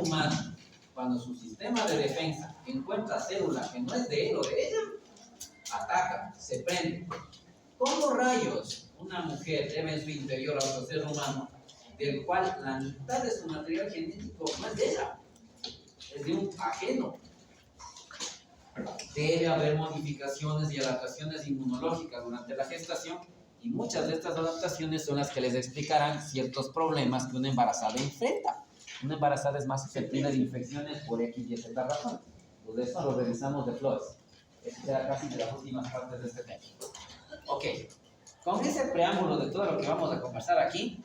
humano, cuando su sistema de defensa encuentra célula que no es de él o de ella, ataca, se prende. ¿Cómo rayos una mujer debe en su interior a otro ser humano, del cual la mitad de su material genético no es de ella, es de un ajeno? Debe haber modificaciones y adaptaciones inmunológicas durante la gestación, y muchas de estas adaptaciones son las que les explicarán ciertos problemas que una embarazada enfrenta. Una embarazada es más susceptible de infecciones por X y Z razones. Pues de eso lo revisamos de flores. Esta será casi de las últimas partes de este tema. Ok, con ese preámbulo de todo lo que vamos a conversar aquí,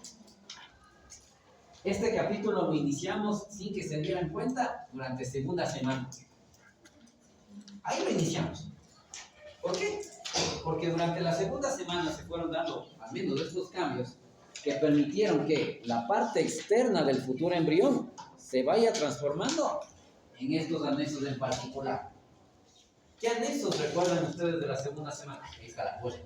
este capítulo lo iniciamos sin que se dieran cuenta durante segunda semana. Ahí lo iniciamos. ¿Por qué? Porque durante la segunda semana se fueron dando al menos estos cambios que permitieron que la parte externa del futuro embrión se vaya transformando en estos anexos en particular. ¿Qué anexos recuerdan ustedes de la segunda semana? Ahí está la cosa.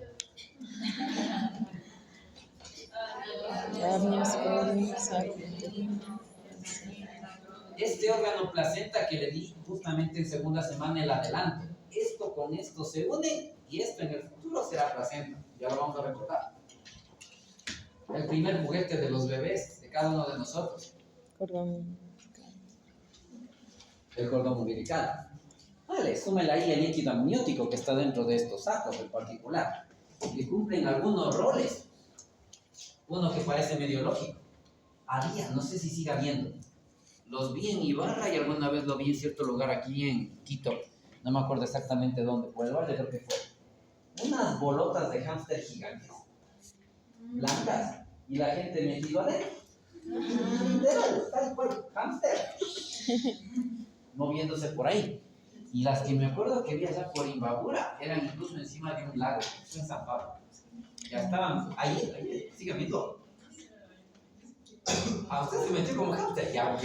Este órgano placenta que le di justamente en segunda semana el adelanto. Esto con esto se une y esto en el futuro será placenta. Ya lo vamos a recordar. El primer juguete de los bebés, de cada uno de nosotros. El cordón umbilical. Vale, súmela ahí el líquido amniótico que está dentro de estos sacos en particular, que cumplen algunos roles. Uno que parece medio lógico. Había, no sé si sigue habiendo. Los vi en Ibarra y alguna vez lo vi en cierto lugar aquí en Quito. No me acuerdo exactamente dónde. Por el barrio creo que fue. Unas bolotas de hámster gigantes. Blancas. Y la gente metida adentro. Literal, tal cual, hámster. Moviéndose por ahí. Y las que me acuerdo que vi allá por Imbabura eran incluso encima de un lago, en San Pablo. Ya estaban ahí, sigue viendo. A usted se metió como hámster, ya, ok.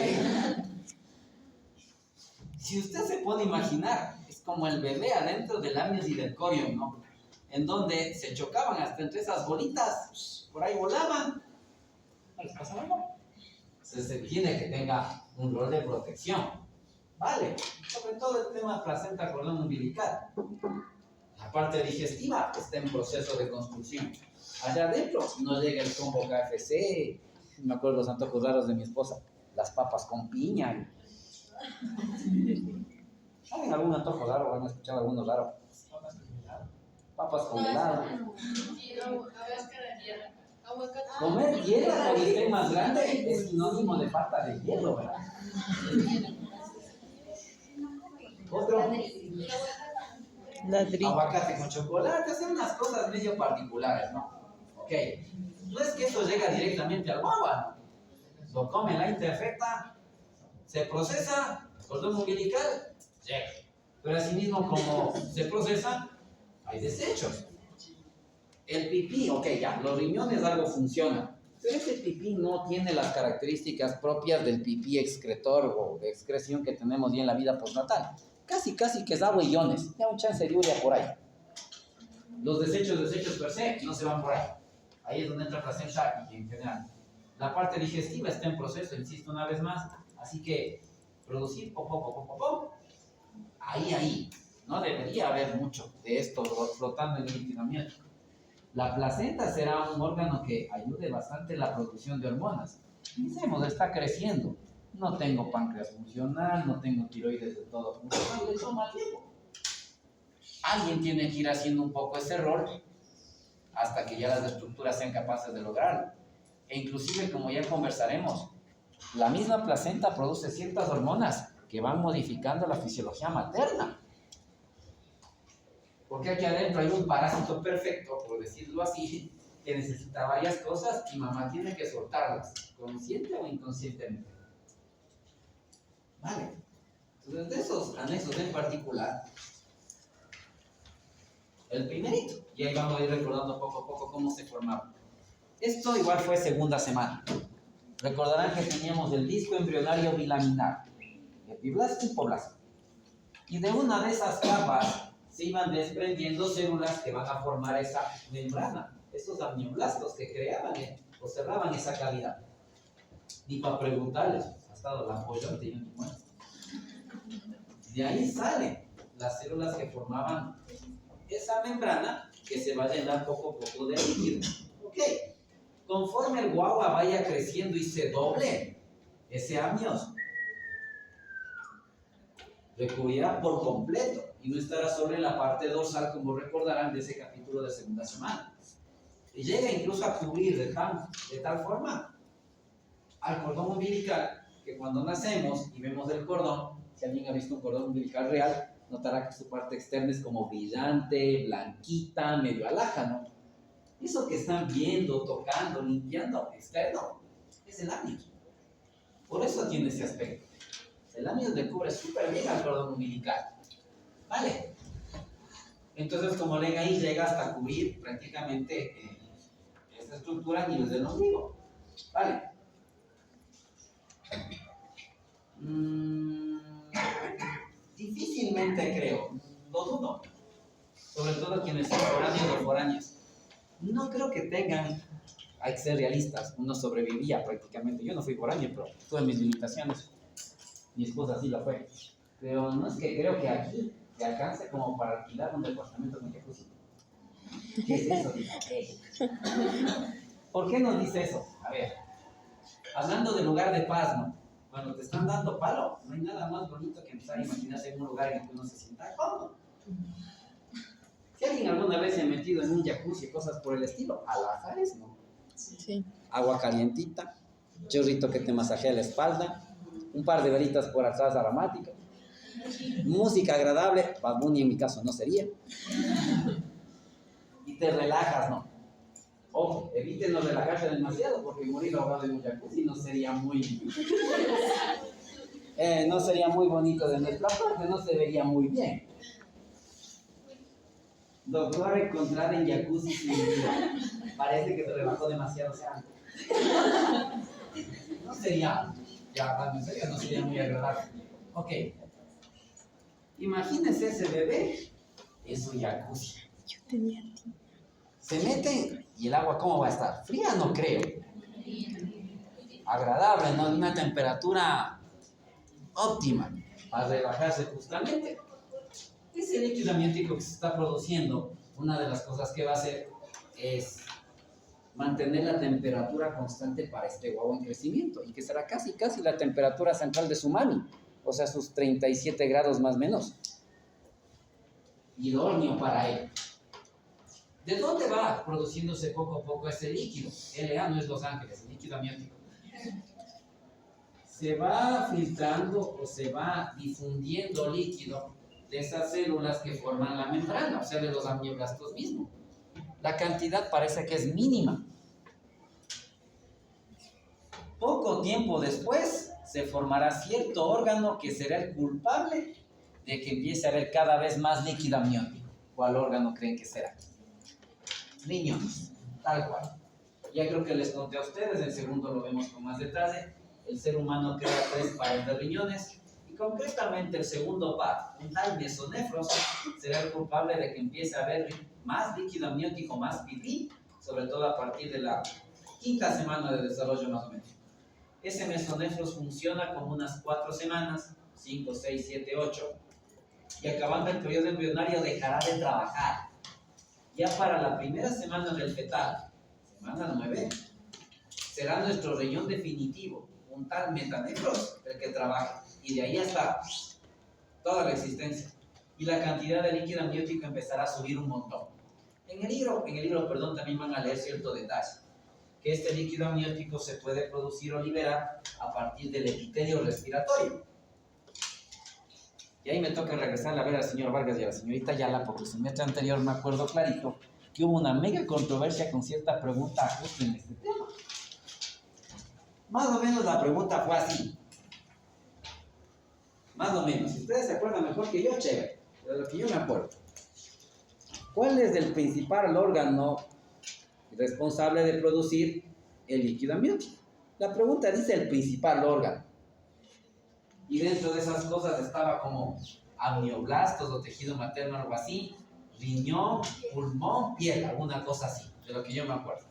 Si usted se puede imaginar, es como el bebé adentro del amnios y del corium, ¿no? En donde se chocaban hasta entre esas bolitas, por ahí volaban. ¿No les pasa algo? Entonces se tiene que tenga un rol de protección. Vale, sobre todo el tema placenta cordón umbilical. La parte digestiva está en proceso de construcción. Allá adentro no llega el combo KFC, me acuerdo los antojos raros de mi esposa, las papas con piña. ¿Saben algún antojo raro? ¿Han escuchado alguno raro? Papas con helado. Comer hielo con el té más grande es sinónimo de falta de hielo, ¿verdad? Otro. Aguacate con chocolate, hacen unas cosas medio particulares, ¿no? Ok. No es que eso llega directamente al guagua, ¿no? Lo come la interfecta, se procesa, cordón umbilical, llega. Pero asimismo, como se procesa, hay desechos. El pipí, ok, ya, los riñones algo funcionan, pero ese pipí no tiene las características propias del pipí excretor o de excreción que tenemos ya en la vida postnatal. Casi que es agua y iones, ya un chance de urea por ahí. Los desechos per se no se van por ahí. Ahí es donde entra placenta y en general. La parte digestiva está en proceso, insisto una vez más, así que producir poco, ahí. No debería haber mucho de esto flotando en el líquido amniótico. La placenta será un órgano que ayude bastante en la producción de hormonas. Pensemos, está creciendo. No tengo páncreas funcional, no tengo tiroides de todo funcional, le toma tiempo. Alguien tiene que ir haciendo un poco ese rol hasta que ya las estructuras sean capaces de lograrlo. E inclusive, como ya conversaremos, la misma placenta produce ciertas hormonas que van modificando la fisiología materna. Porque aquí adentro hay un parásito perfecto, por decirlo así, que necesita varias cosas y mamá tiene que soltarlas, consciente o inconscientemente. Vale. Entonces, de esos anexos en particular, el primerito, y ahí vamos a ir recordando poco a poco cómo se formaba. Esto igual fue segunda semana. Recordarán que teníamos el disco embrionario bilaminar, epiblasto y hipoblasto. Y de una de esas capas se iban desprendiendo células que van a formar esa membrana, esos amnioblastos que creaban o cerraban esa cavidad. Y para preguntarles, hasta estado la polla, te digo, bueno. De ahí salen las células que formaban esa membrana que se va a llenar poco a poco de líquido. Ok. Conforme el guagua vaya creciendo y se doble, ese amnios recubrirá por completo y no estará sobre la parte dorsal, como recordarán de ese capítulo de segunda semana. Y llega incluso a cubrir de tal forma al cordón umbilical que cuando nacemos y vemos el cordón, si alguien ha visto un cordón umbilical real, notará que su parte externa es como brillante, blanquita, medio alhaja, ¿no? Eso que están viendo, tocando, limpiando, externo, es el amnios. Por eso tiene ese aspecto. El amnios le cubre súper bien al cordón umbilical. ¿Vale? Entonces, como ven ahí, llega hasta cubrir prácticamente esta estructura a nivel del ombligo. ¿Vale? Difícilmente creo, lo dudo. Sobre todo quienes son foráneos o foráneas. No creo que tengan, hay que ser realistas, uno sobrevivía prácticamente. Yo no fui foráneo, pero tuve mis limitaciones. Mi esposa sí lo fue. Pero no es que creo que aquí te alcance como para alquilar un departamento con jacuzzi. ¿Qué es eso? ¿Por qué nos dice eso? A ver, hablando de lugar de paz, ¿no? Cuando te están dando palo, no hay nada más bonito que empezar a imaginarse en un lugar en el que uno se sienta cómodo. Si alguien alguna vez se ha metido en un jacuzzi y cosas por el estilo, alajares, ¿no? Sí. Agua calientita, chorrito que te masajea la espalda, un par de velitas por atrás aromáticas, música agradable, Bad Bunny en mi caso no sería, y te relajas, ¿no? Ojo, eviten no relajarse demasiado porque morir ahogado en un jacuzzi no sería muy bonito de nuestra parte, no se vería muy bien. Doctor encontrada en jacuzzi sin vida. Parece que se rebajó demasiado, o sea, no sería, ya hablando en serio, no sería muy agradable. Ok, imagínense ese bebé en su jacuzzi. Yo tenía ti. Se meten y el agua, ¿cómo va a estar? Fría no creo. Agradable, ¿no? De una temperatura óptima para relajarse justamente. Ese líquido amniótico que se está produciendo, una de las cosas que va a hacer es mantener la temperatura constante para este guagua en crecimiento y que será casi la temperatura central de su mami, o sea, sus 37 grados más o menos. Idóneo para él. ¿De dónde va produciéndose poco a poco ese líquido? LA no es Los Ángeles, el líquido amniótico. Se va filtrando o se va difundiendo líquido de esas células que forman la membrana, o sea, de los amnioblastos mismos. La cantidad parece que es mínima. Poco tiempo después se formará cierto órgano que será el culpable de que empiece a haber cada vez más líquido amniótico. ¿Cuál órgano creen que será? Riñones, tal cual. Ya creo que les conté a ustedes, el segundo lo vemos con más detalle. El ser humano crea 3 pares de riñones y concretamente el segundo par, un tal mesonefros, será el culpable de que empiece a haber más líquido amniótico, más pipí, sobre todo a partir de la 5ª semana de desarrollo más o menos. Ese mesonefros funciona como unas 4 semanas, 5, 6, 7, 8, y acabando el periodo embrionario dejará de trabajar. Ya para la primera semana del fetal, semana 9, será nuestro riñón definitivo, un tal metanefros, el que trabaja, y de ahí hasta toda la existencia. Y la cantidad de líquido amniótico empezará a subir un montón. En el libro, también van a leer cierto detalle, que este líquido amniótico se puede producir o liberar a partir del epitelio respiratorio. Y ahí me toca regresar a ver al señor Vargas y a la señorita Ayala, porque el semestre anterior me acuerdo clarito que hubo una mega controversia con cierta pregunta justo en este tema. Más o menos la pregunta fue así. Más o menos. Si ustedes se acuerdan mejor que yo, chévere. De lo que yo me acuerdo. ¿Cuál es el principal órgano responsable de producir el líquido amniótico? La pregunta dice el principal órgano. Y dentro de esas cosas estaba como amnioblastos o tejido materno, algo así, riñón, pulmón, piel, alguna cosa así, de lo que yo me acuerdo.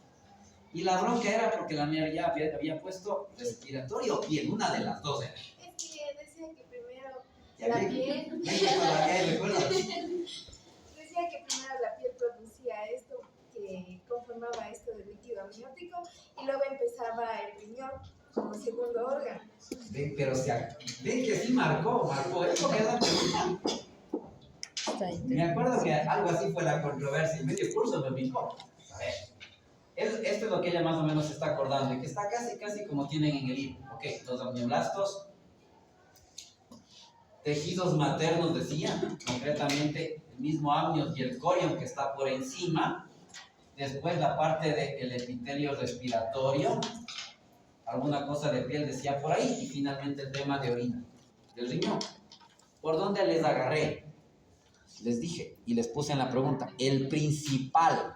Y la bronca era porque la mía ya había puesto respiratorio o piel, una de las dos era. Es que decía que primero Ya la vi- piel. vi que todavía recuerdo. Decía que primero la piel producía esto, que conformaba esto del líquido amniótico, y luego empezaba el riñón como segundo órgano. Pero ven que sí marcó eso que era pregunta. Está ahí. Me acuerdo que algo así fue la controversia, en medio curso me picó. A ver, esto es lo que ella más o menos se está acordando, y que está casi como tienen en el libro. Ok, los amnioblastos, tejidos maternos decían, concretamente el mismo amnios y el corion que está por encima, después la parte del epitelio respiratorio, alguna cosa de piel decía por ahí, y finalmente el tema de orina, del riñón. ¿Por dónde les agarré? Les dije y les puse en la pregunta, el principal.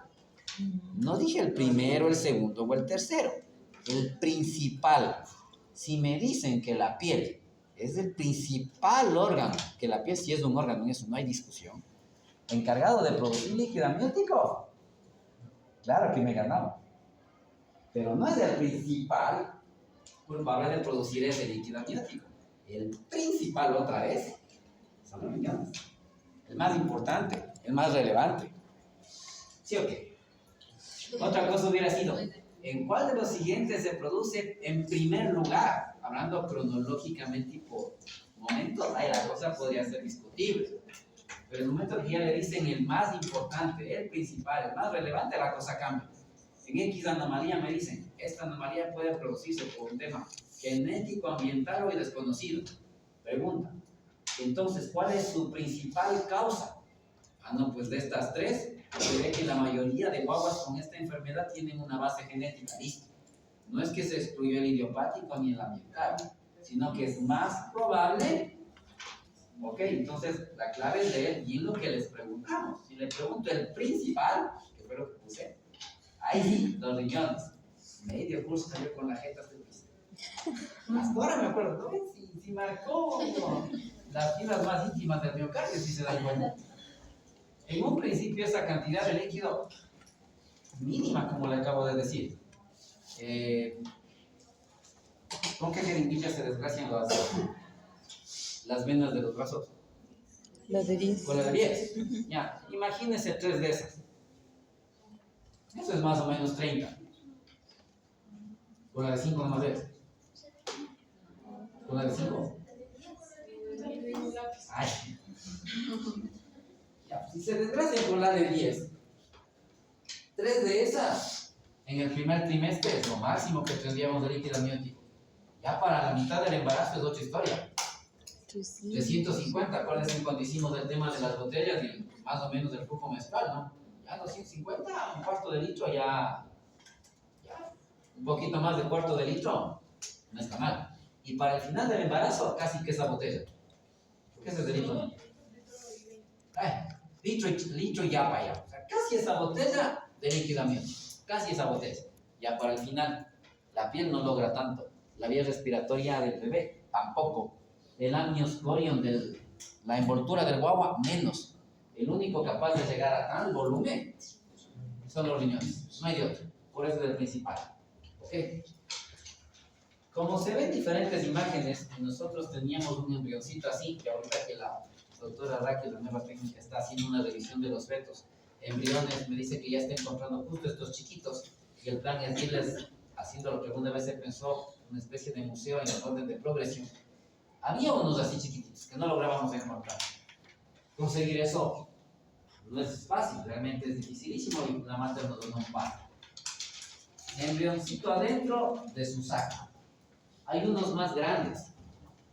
No dije el primero, el segundo o el tercero. El principal. Si me dicen que la piel es el principal órgano, que la piel sí es un órgano, en eso no hay discusión, encargado de producir líquido amniótico, claro que me ganaba. Pero no es el principal culpable de producir ese líquido amniótico. El principal, otra vez, son los riñones. El más importante, el más relevante. ¿Sí o qué? Otra cosa hubiera sido, ¿en cuál de los siguientes se produce en primer lugar? Hablando cronológicamente y por momentos, ahí la cosa podría ser discutible. Pero en el momento que ya le dicen el más importante, el principal, el más relevante, la cosa cambia. En X anomalía me dicen, esta anomalía puede producirse por un tema genético, ambiental o desconocido. Pregunta, entonces, ¿cuál es su principal causa? Ah, no, pues de estas tres, se ve que la mayoría de guaguas con esta enfermedad tienen una base genética, listo. No es que se excluyó el idiopático ni el ambiental, sino que es más probable. Ok, entonces la clave es leer bien lo que les preguntamos. Si le pregunto el principal, que fue lo que puse, ahí sí, los riñones. Medio curso salió con la jeta del piso. Hasta ahora me acuerdo, ¿no? Si marcó las fibras más íntimas del miocardio, si se dan cuenta. En un principio esa cantidad de líquido mínima, como le acabo de decir. ¿Con qué jeringuilla se desgracian las venas de los brazos? La de 10. Con la de 10. Ya, imagínense 3 de esas. Eso es más o menos 30. Con la de 5 nomás es. Con la de 5. Ay. Ya, si se desgracian con la de 10, 3 de esas en el primer trimestre es lo máximo que tendríamos de líquido amniótico. Ya para la mitad del embarazo es otra historia. 350, acuérdense cuando hicimos el tema de las botellas y más o menos del flujo menstrual, ¿no? Ya 250, un cuarto de litro, ya un poquito más de cuarto de litro, no está mal. Y para el final del embarazo, casi que esa botella. ¿Qué es ese litro? Ay, litro y ya para allá. O sea, casi esa botella de líquido amniótico, casi esa botella. Ya para el final, la piel no logra tanto. La vía respiratoria del bebé tampoco. El amnios corion, la envoltura del guagua, menos. El único capaz de llegar a tal volumen son los riñones, no hay de otro. Por eso es el principal. ¿Ok? Como se ven diferentes imágenes, nosotros teníamos un embrioncito así, que ahorita que la doctora Raquel, la nueva técnica, está haciendo una revisión de los fetos, embriones, me dice que ya está encontrando justo estos chiquitos, y el plan es irles haciendo lo que alguna vez se pensó, una especie de museo en el orden de progresión. Había unos así chiquititos que no lográbamos encontrar. Conseguir eso no es fácil, realmente es dificilísimo y la mater nos donó un par. Embrioncito adentro de su saco. Hay unos más grandes.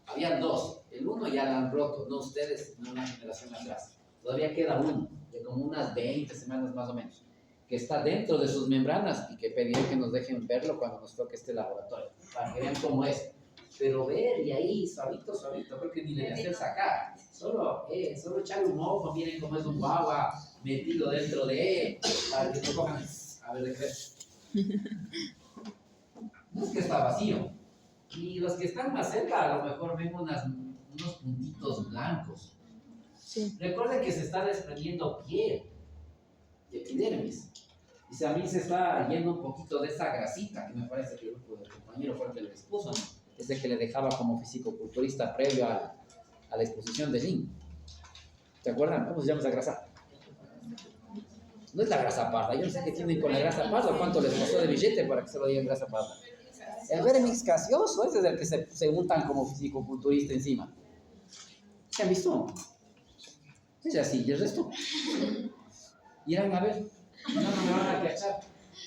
Habían 2. El uno ya lo han roto, no ustedes, no una generación atrás. Todavía queda uno, de como unas 20 semanas más o menos, que está dentro de sus membranas y que pediré que nos dejen verlo cuando nos toque este laboratorio, para que vean cómo es. Pero ver y ahí, suavito, creo que ni le hacer sacar. Solo echarle un ojo, miren cómo es un guagua metido dentro de, para que te cojan, a ver de qué. No es que está vacío. Y los que están más cerca a lo mejor ven unos puntitos blancos. Sí. Recuerden que se está desprendiendo piel y epidermis. Dice, a mí se está yendo un poquito de esa grasita, que me parece que el grupo del compañero fue el que le expuso, ¿no? Ese que le dejaba como fisicoculturista previo a la exposición de Lin. ¿Se acuerdan? ¿Cómo se llama esa grasa? No es la grasa parda. Yo no sé qué tienen con la grasa parda, cuánto les costó de billete para que se lo digan grasa parda. El vermix gaseoso, ese es el que se untan como fisicoculturista encima. ¿Se han visto? Es así, y el resto. Irán a ver. No me van a cachar.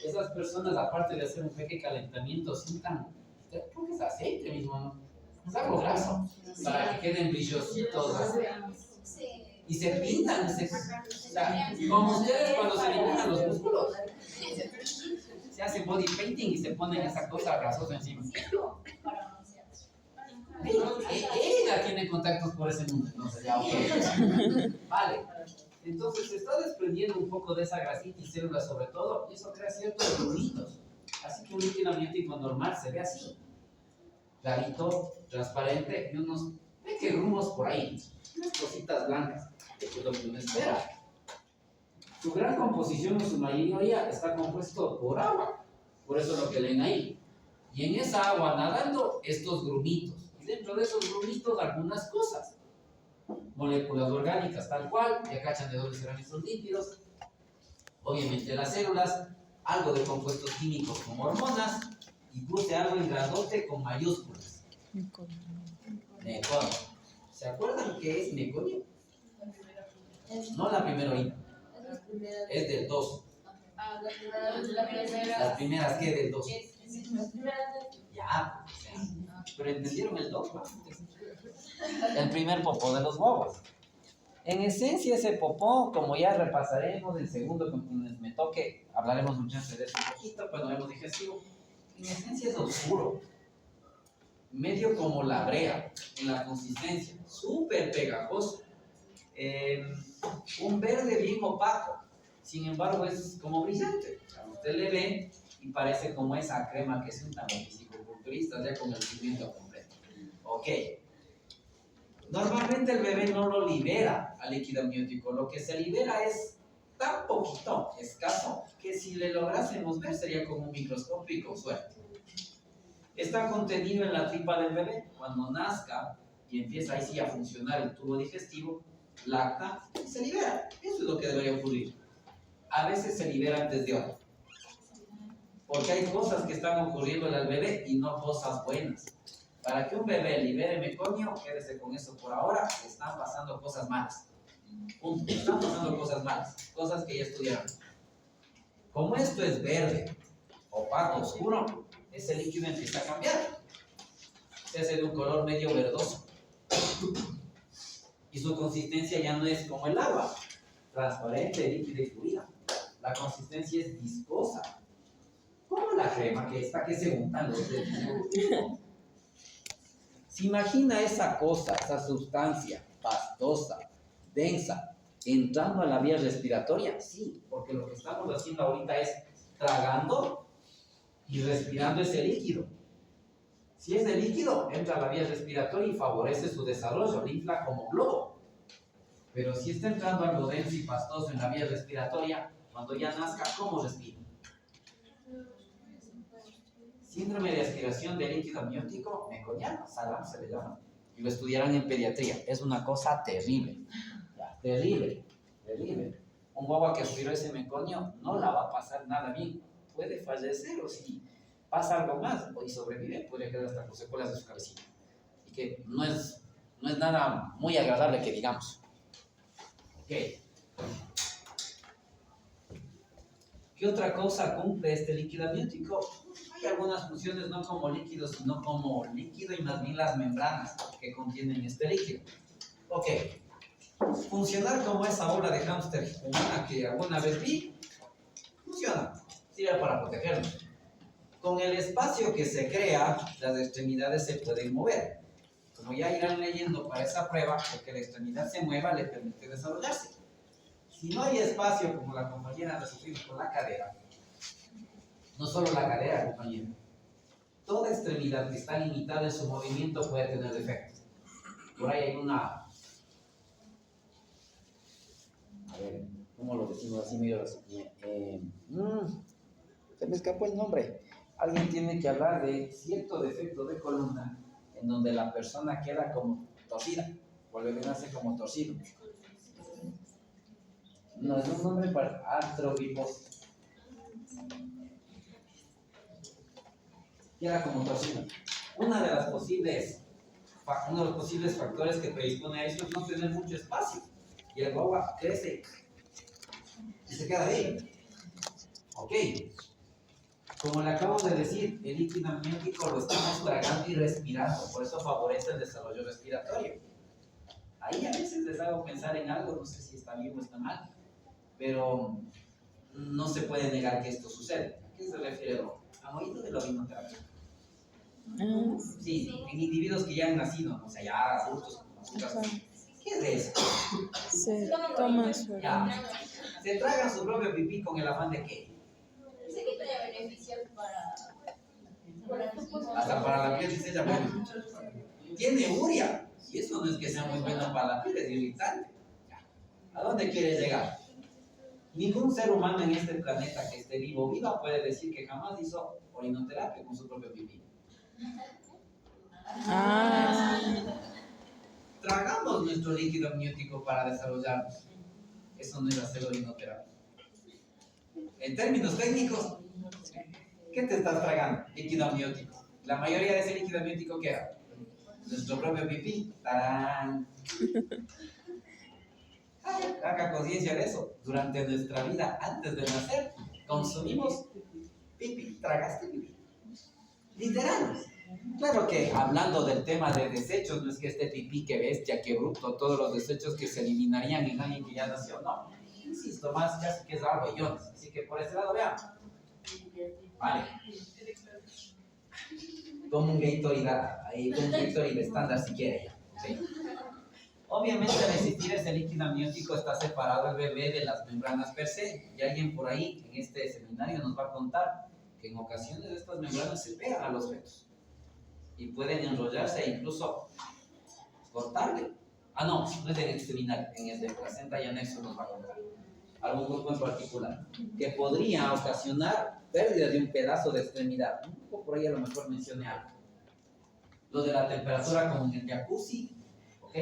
Esas personas, aparte de hacer un pequeño calentamiento, sientan, creo que es aceite mismo, ¿no? Es algo graso, para que queden brillositos. Y se pintan, o sea, como ustedes cuando se eliminan los músculos. Se hace body painting y se ponen esa cosa grasosa encima. Ella tiene contactos por ese mundo, entonces ya, ok. Vale. Entonces se está desprendiendo un poco de esa grasita y células sobre todo, y eso crea ciertos grumitos. Así que un líquido amniótico normal se ve así. Clarito, transparente y unos pequeños grumos por ahí. Unas cositas blancas, que es lo que uno espera. Su gran composición en su mayoría está compuesto por agua. Por eso es lo que leen ahí. Y en esa agua nadando estos grumitos. Y dentro de esos grumitos algunas cosas. Moléculas orgánicas tal cual, ya cachan de dónde serán estos lípidos. Obviamente las células, algo de compuestos químicos como hormonas, y puse algo en grandote con mayúsculas. Meconio. ¿Se acuerdan qué es meconio? No la primera orina. Es del 2. Las primeras, ¿qué? Del 2. Ya, pero entendieron el 2, ¿no? El primer popó de los huevos. En esencia, ese popó, como ya repasaremos el segundo, con quienes me toque, hablaremos un chance de eso un poquito, cuando vemos digestivo. En esencia es oscuro, medio como la brea en la consistencia, súper pegajoso, un verde bien opaco, sin embargo es como brillante. Usted le ve y parece como esa crema que se untan los fisicoculturistas ya con el pigmento completo. Ok. Normalmente el bebé no lo libera al líquido amniótico, lo que se libera es tan poquito, escaso, que si le lográsemos ver sería como un microscópico suerte. Está contenido en la tripa del bebé. Cuando nazca y empieza ahí sí a funcionar el tubo digestivo, lacta y se libera. Eso es lo que debería ocurrir. A veces se libera antes de otro, porque hay cosas que están ocurriendo al bebé y no cosas buenas. Para que un bebé libere meconio, quédese con eso por ahora, están pasando cosas malas. Punto. Están pasando cosas malas, cosas que ya estudiaron. Como esto es verde, opaco, oscuro, ese líquido empieza a cambiar. Se hace de un color medio verdoso. Y su consistencia ya no es como el agua, transparente, líquida y fluida. La consistencia es viscosa, como la crema que está que se untan los dedos. ¿Se imagina esa cosa, esa sustancia pastosa, densa, entrando a la vía respiratoria? Sí, porque lo que estamos haciendo ahorita es tragando y respirando ese líquido. Si es de líquido, entra a la vía respiratoria y favorece su desarrollo, le infla como globo. Pero si está entrando algo denso y pastoso en la vía respiratoria, cuando ya nazca, ¿cómo respira? Síndrome de aspiración de líquido amniótico meconiano, SALAM se le llama, y lo estudiarán en pediatría. Es una cosa terrible, ya, terrible, terrible. Un guagua que aspiró ese meconio no la va a pasar nada bien, puede fallecer o si pasa algo más y sobrevive, puede quedar hasta con secuelas de su cabecita. Y que no es nada muy agradable que digamos. Ok. ¿Qué otra cosa cumple este líquido amniótico? Hay algunas funciones no como líquido, sino como líquido y más bien las membranas que contienen este líquido. Ok. Funcionar como esa bola de hámster humana que alguna vez vi, funciona. Sirve para protegernos. Con el espacio que se crea, las extremidades se pueden mover. Como ya irán leyendo para esa prueba, el que la extremidad se mueva le permite desarrollarse. Si no hay espacio, como la compañera de sufrir con la cadera, no solo la cadera, compañero, toda extremidad que está limitada en su movimiento puede tener defectos. Por ahí hay ¿cómo lo decimos así medio así? Se me escapó el nombre. Alguien tiene que hablar de cierto defecto de columna en donde la persona queda como torcida, o el bebé nace como torcido. No, es un nombre para artrobiposis. Queda como torcido. Uno de los posibles factores que predispone a esto es no tener mucho espacio. Y el guagua crece y se queda ahí. Ok. Como le acabo de decir, el líquido amniótico lo estamos tragando y respirando, por eso favorece el desarrollo respiratorio. Ahí a veces les hago pensar en algo, no sé si está bien o está mal, pero no se puede negar que esto sucede. ¿A qué se refiere? ¿Han oído de la orinoterapia? Sí, en individuos que ya han nacido, o sea, ya adultos con nosotros. ¿Qué es eso? Se toman su Ya. Se tragan su propio pipí con el afán de qué. Dice que tiene beneficios para Hasta para la piel dice ella, bueno, tiene urea. Y eso no es que sea muy bueno para la piel, es irritante. ¿A dónde quiere llegar? Ningún ser humano en este planeta que esté viva puede decir que jamás hizo orinoterapia con su propio pipí. Tragamos nuestro líquido amniótico para desarrollarnos. Eso no es hacer orinoterapia. En términos técnicos, ¿qué te estás tragando? Líquido amniótico. La mayoría de ese líquido amniótico, ¿qué era? Nuestro propio pipí. ¡Tarán! Haga conciencia de eso. Durante nuestra vida, antes de nacer, consumimos pipí. Tragaste pipí. Literal. Claro que hablando del tema de desechos, no es que este pipí, que bestia, que bruto, todos los desechos que se eliminarían en alguien que ya nació, no. Insisto, más casi que es algo iones. Así que por ese lado, vean. Vale. Como un Gatorade estándar si quiere ya. ¿Sí? Obviamente al existir ese líquido amniótico está separado el bebé de las membranas per se. Y alguien por ahí en este seminario nos va a contar que en ocasiones estas membranas se pegan a los fetos. Y pueden enrollarse e incluso cortarle. No es en el seminario, en el de placenta y anexo nos va a contar. Algún grupo en particular, que podría ocasionar pérdida de un pedazo de extremidad. Un poco por ahí a lo mejor mencioné algo. Lo de la temperatura como en el jacuzzi, ¿ok?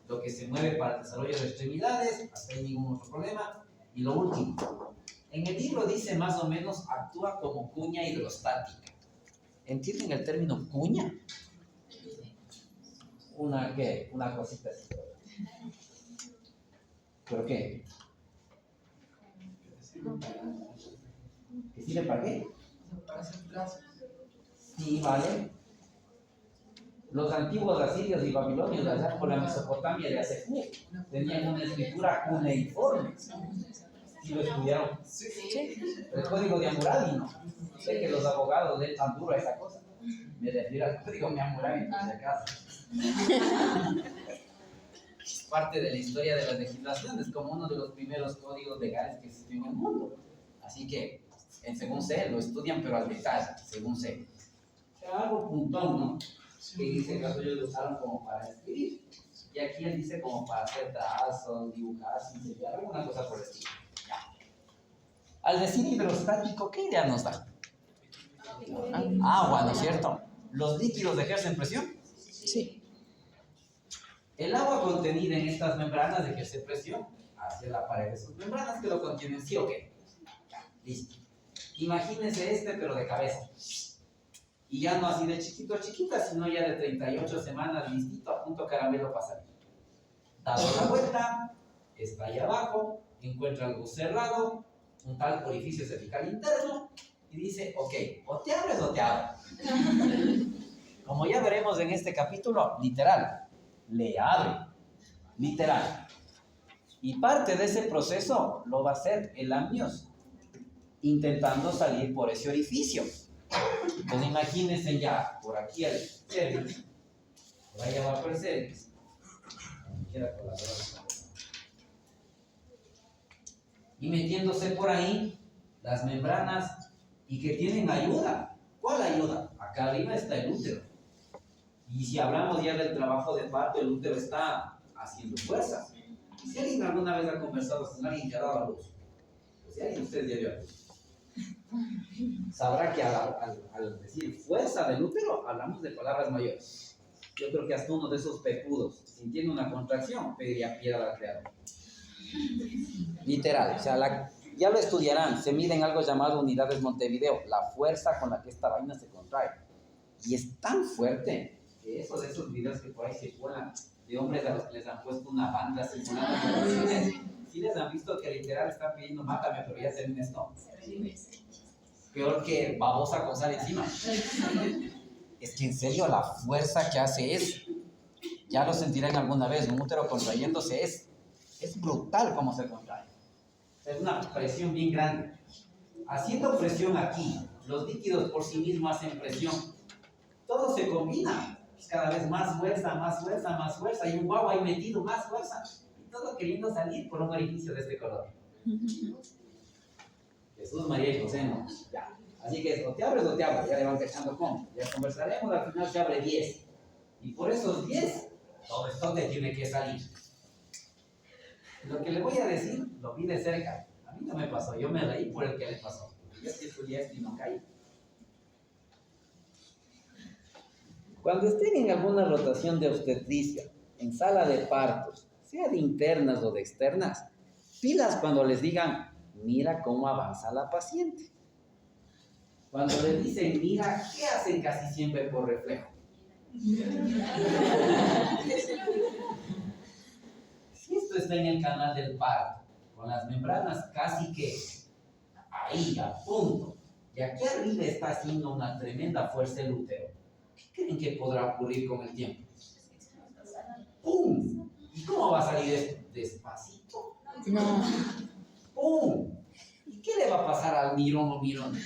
Lo que se mueve para el desarrollo de extremidades, hasta ahí ningún otro problema. Y lo último, en el libro dice más o menos actúa como cuña hidrostática. ¿Entienden el término cuña? Una cosita así. ¿Pero qué? ¿Que sirve para qué? para hacer brazos. Sí, vale. Los antiguos asirios y babilonios allá por la Mesopotamia de hace tenían una escritura cuneiforme. ¿Sí lo estudiaron? Sí. El código de Hammurabi, ¿no? Sé que los abogados le echan duro a esa cosa. Me refiero al código de Hammurabi, por si acaso. Es parte de la historia de las legislaciones, como uno de los primeros códigos legales que existió en el mundo. Así que, según sé, lo estudian, pero al detalle, según sé. O sea, algo puntón, ¿no? Que dice que ellos lo usaron como para escribir. Y aquí él dice como para hacer trazos, dibujar, sintetizar, alguna cosa por el estilo. Ya. Al decir hidrostático, ¿qué idea nos da? Agua, ¿no es cierto? ¿Los líquidos ejercen presión? Sí. El agua contenida en estas membranas ejerce presión hacia la pared de sus membranas que lo contienen, ¿sí o qué? Ya, listo. Imagínense pero de cabeza. Y ya no así de chiquito a chiquita, sino ya de 38 semanas, listito, a punto caramelo para salir. Dado la vuelta, está ahí abajo, encuentra algo cerrado, un tal orificio cervical interno, y dice, ok, o te abres o te abro. Como ya veremos en este capítulo, literal, le abre, literal. Y parte de ese proceso lo va a hacer el amnios, intentando salir por ese orificio. Entonces imagínense ya, por aquí el cervix, por ahí abajo el cervix, y metiéndose por ahí las membranas y que tienen ayuda. ¿Cuál ayuda? Acá arriba está el útero. Y si hablamos ya del trabajo de parto, el útero está haciendo fuerza. Si alguien alguna vez ha conversado con alguien que ha dado a luz, si alguien de ustedes ya dio a luz, sabrá que al decir fuerza del útero, hablamos de palabras mayores. Yo creo que hasta uno de esos pepudos, sintiendo una contracción, pediría piedra al creador. Literal, o sea, ya lo estudiarán, se mide en algo llamado unidades Montevideo, la fuerza con la que esta vaina se contrae. Y es tan fuerte que eso de esos videos que por ahí se cuelan, de hombres a los que les han puesto una banda simulando convulsiones, sí les han visto que literal están pidiendo mátame, pero ya termina esto. Peor que babosa con sal encima. Es que en serio la fuerza que hace es, ya lo sentirán alguna vez, un útero contrayéndose es brutal como se contrae. Es una presión bien grande. Haciendo presión aquí, los líquidos por sí mismos hacen presión. Todo se combina. Es cada vez más fuerza, más fuerza, más fuerza. Y un guau ahí metido, más fuerza. Y todo queriendo salir por un orificio de este color. Jesús, María y José, no. Ya. Así que o te abres o te abres. Ya le van cachando cómo. Ya conversaremos, al final se abre 10. Y por esos 10, todo esto te tiene que salir. Lo que le voy a decir, lo vi de cerca. A mí no me pasó, yo me reí por el que le pasó. Y es que estudié esto y no caí. Cuando estén en alguna rotación de obstetricia, en sala de partos, sea de internas o de externas, pilas cuando les digan, mira cómo avanza la paciente. Cuando les dicen, mira, ¿qué hacen casi siempre por reflejo? Si esto está en el canal del parto, con las membranas casi que ahí, a punto, y aquí arriba está haciendo una tremenda fuerza el útero, ¿qué creen que podrá ocurrir con el tiempo? ¡Pum! ¿Y cómo va a salir esto? Despacito. No. ¡Pum! ¿Y qué le va a pasar al mirón o mirón?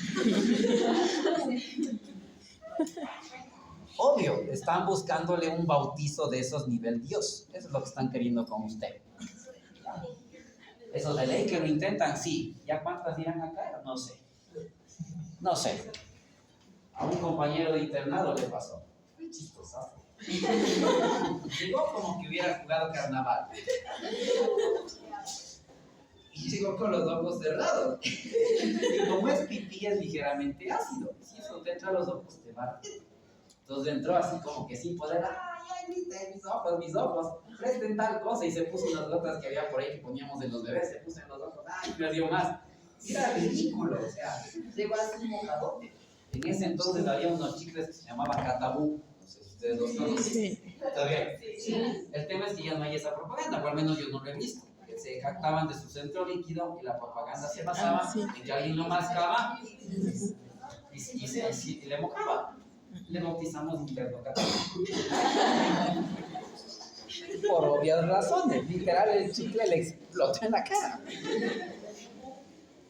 Obvio, están buscándole un bautizo de esos nivel Dios. Eso es lo que están queriendo con usted. Eso de ley que lo intentan, sí. ¿Ya cuántas irán a caer? No sé. No sé. A un compañero de internado le pasó. Fue chistoso. Llegó como que hubiera jugado carnaval. Y llegó con los ojos cerrados. Y como es pipí, es ligeramente ácido. Si eso te entra a los ojos, te va a arder. Entonces entró así como que sin poder, ay, viste, mis ojos, presten tal cosa, y se puso unas gotas que había por ahí que poníamos en los bebés, se puso en los ojos, ay, perdió más. Era ridículo, o sea, llegó así un mojadote. En ese entonces había unos chicles que se llamaban Catabú, no sé si ustedes los conocen. Sí. ¿Está bien? Sí. El tema es que ya no hay esa propaganda, o al menos yo no lo he visto. Que se jactaban de su centro líquido y la propaganda se basaba en que alguien lo mascaba y le mojaba. Le bautizamos interno católico. Por obvias razones, literal el chicle le explotó en la cara.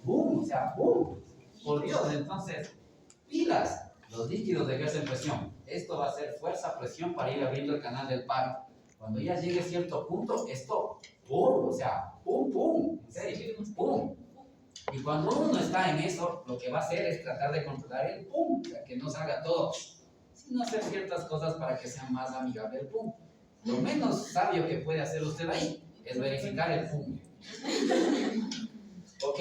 ¡Bum! O sea, ¡bum! Por Dios, entonces, pilas, los líquidos ejercen presión. Esto va a ser fuerza, presión para ir abriendo el canal del parto. Cuando ya llegue a cierto punto, esto, ¡pum! O sea, ¡pum, pum! En serio, ¡pum! Y cuando uno está en eso, lo que va a hacer es tratar de controlar el pum, o sea, que no salga todo, sino hacer ciertas cosas para que sea más amigable el pum. Lo menos sabio que puede hacer usted ahí es verificar el pum. Ok,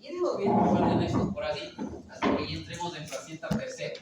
iremos viendo un par de nexos por allí, hasta que ya entremos en placenta tercera.